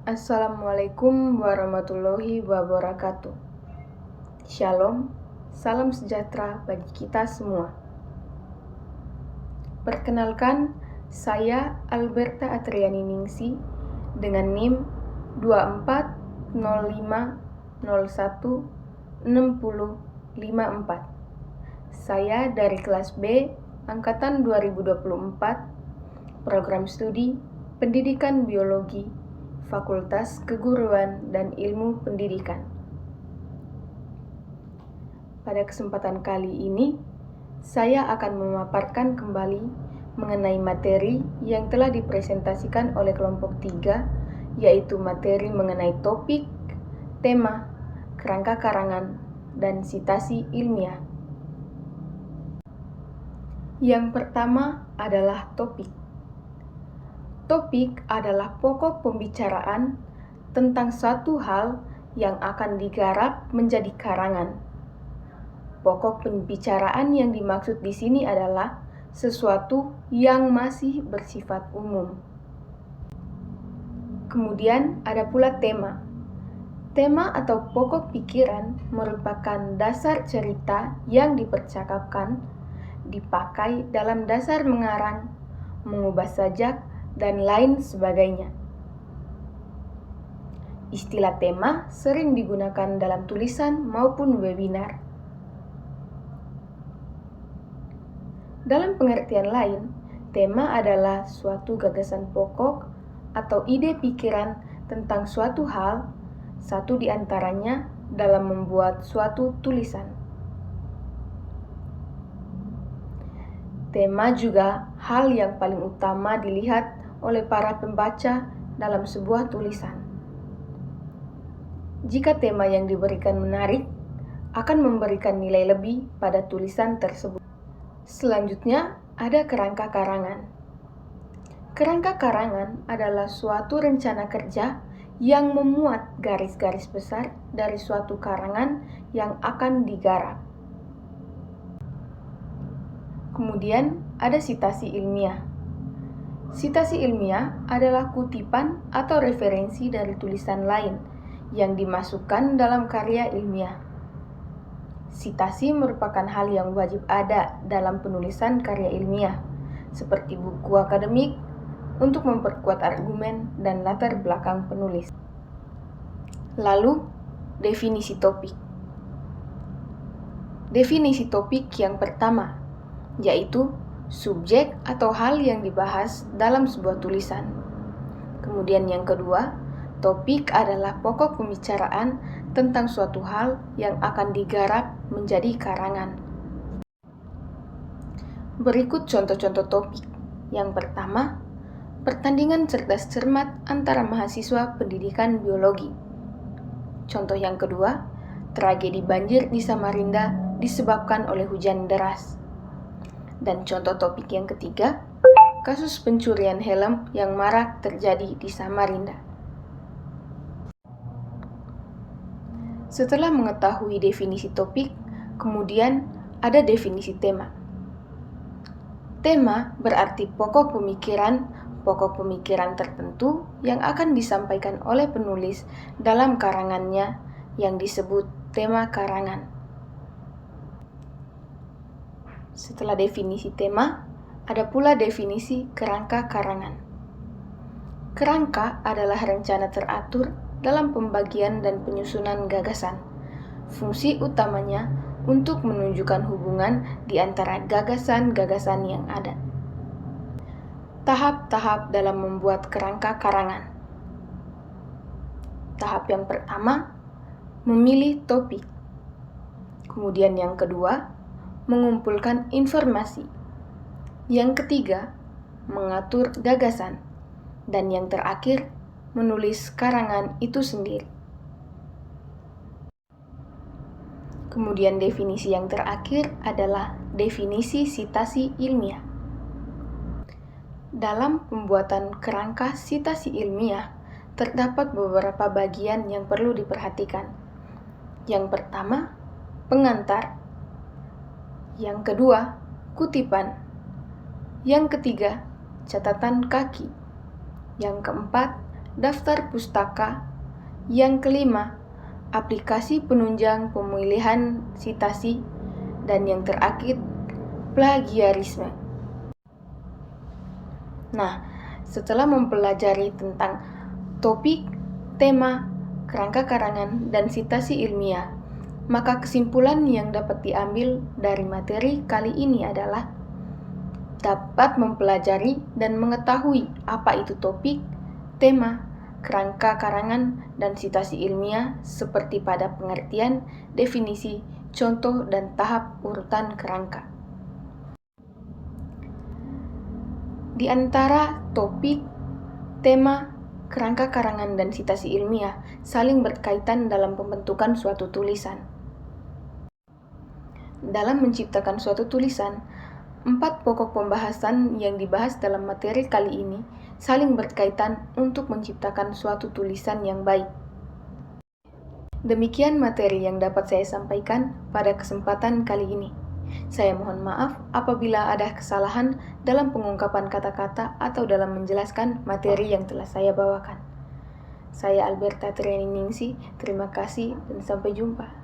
Assalamualaikum warahmatullahi wabarakatuh. Shalom, salam sejahtera bagi kita semua. Perkenalkan, saya Alberta Atriani Ningsi dengan NIM 2405016054. Saya dari kelas B, angkatan 2024, program studi Pendidikan Biologi, Fakultas Keguruan dan Ilmu Pendidikan. Pada kesempatan kali ini, saya akan memaparkan kembali mengenai materi yang telah dipresentasikan oleh kelompok 3, yaitu materi mengenai topik, tema, kerangka karangan, dan sitasi ilmiah. Yang pertama adalah topik. Topik adalah pokok pembicaraan tentang suatu hal yang akan digarap menjadi karangan. Pokok pembicaraan yang dimaksud di sini adalah sesuatu yang masih bersifat umum. Kemudian ada pula tema. Tema atau pokok pikiran merupakan dasar cerita yang dipercakapkan, dipakai dalam dasar mengarang, mengubah sajak, dan lain sebagainya. Istilah tema sering digunakan dalam tulisan maupun webinar. Dalam pengertian lain, tema adalah suatu gagasan pokok atau ide pikiran tentang suatu hal, satu di antaranya dalam membuat suatu tulisan. Tema juga hal yang paling utama dilihat oleh para pembaca dalam sebuah tulisan. Jika tema yang diberikan menarik, akan memberikan nilai lebih pada tulisan tersebut. Selanjutnya, ada kerangka karangan. Kerangka karangan adalah suatu rencana kerja yang memuat garis-garis besar dari suatu karangan yang akan digarap. Kemudian, ada sitasi ilmiah. Sitasi ilmiah adalah kutipan atau referensi dari tulisan lain yang dimasukkan dalam karya ilmiah. Sitasi merupakan hal yang wajib ada dalam penulisan karya ilmiah, seperti buku akademik, untuk memperkuat argumen dan latar belakang penulis. Lalu, definisi topik. Definisi topik yang pertama, yaitu subjek atau hal yang dibahas dalam sebuah tulisan. Kemudian yang kedua, topik adalah pokok pembicaraan tentang suatu hal yang akan digarap menjadi karangan. Berikut contoh-contoh topik. Yang pertama, pertandingan cerdas cermat antara mahasiswa pendidikan biologi. Contoh yang kedua, tragedi banjir di Samarinda disebabkan oleh hujan deras. Dan contoh topik yang ketiga, kasus pencurian helm yang marak terjadi di Samarinda. Setelah mengetahui definisi topik, kemudian ada definisi tema. Tema berarti pokok pemikiran tertentu yang akan disampaikan oleh penulis dalam karangannya yang disebut tema karangan. Setelah definisi tema, ada pula definisi kerangka karangan. Kerangka adalah rencana teratur dalam pembagian dan penyusunan gagasan. Fungsi utamanya untuk menunjukkan hubungan di antara gagasan-gagasan yang ada. Tahap-tahap dalam membuat kerangka karangan. Tahap yang pertama, memilih topik. Kemudian yang kedua, mengumpulkan informasi. Yang ketiga, mengatur gagasan. Dan yang terakhir, menulis karangan itu sendiri. Kemudian definisi yang terakhir adalah definisi sitasi ilmiah. Dalam pembuatan kerangka sitasi ilmiah, terdapat beberapa bagian yang perlu diperhatikan. Yang pertama, pengantar. Yang kedua, kutipan. Yang ketiga, catatan kaki. Yang keempat, daftar pustaka. Yang kelima, aplikasi penunjang pemilihan sitasi. Dan yang terakhir, plagiarisme. Nah, setelah mempelajari tentang topik, tema, kerangka karangan, dan sitasi ilmiah, maka kesimpulan yang dapat diambil dari materi kali ini adalah dapat mempelajari dan mengetahui apa itu topik, tema, kerangka karangan, dan sitasi ilmiah seperti pada pengertian, definisi, contoh, dan tahap urutan kerangka. Di antara topik, tema, kerangka karangan, dan sitasi ilmiah saling berkaitan dalam pembentukan suatu tulisan. Dalam menciptakan suatu tulisan, 4 pokok pembahasan yang dibahas dalam materi kali ini saling berkaitan untuk menciptakan suatu tulisan yang baik. Demikian materi yang dapat saya sampaikan pada kesempatan kali ini. Saya mohon maaf apabila ada kesalahan dalam pengungkapan kata-kata atau dalam menjelaskan materi yang telah saya bawakan. Saya Alberta Trianingsih, terima kasih dan sampai jumpa.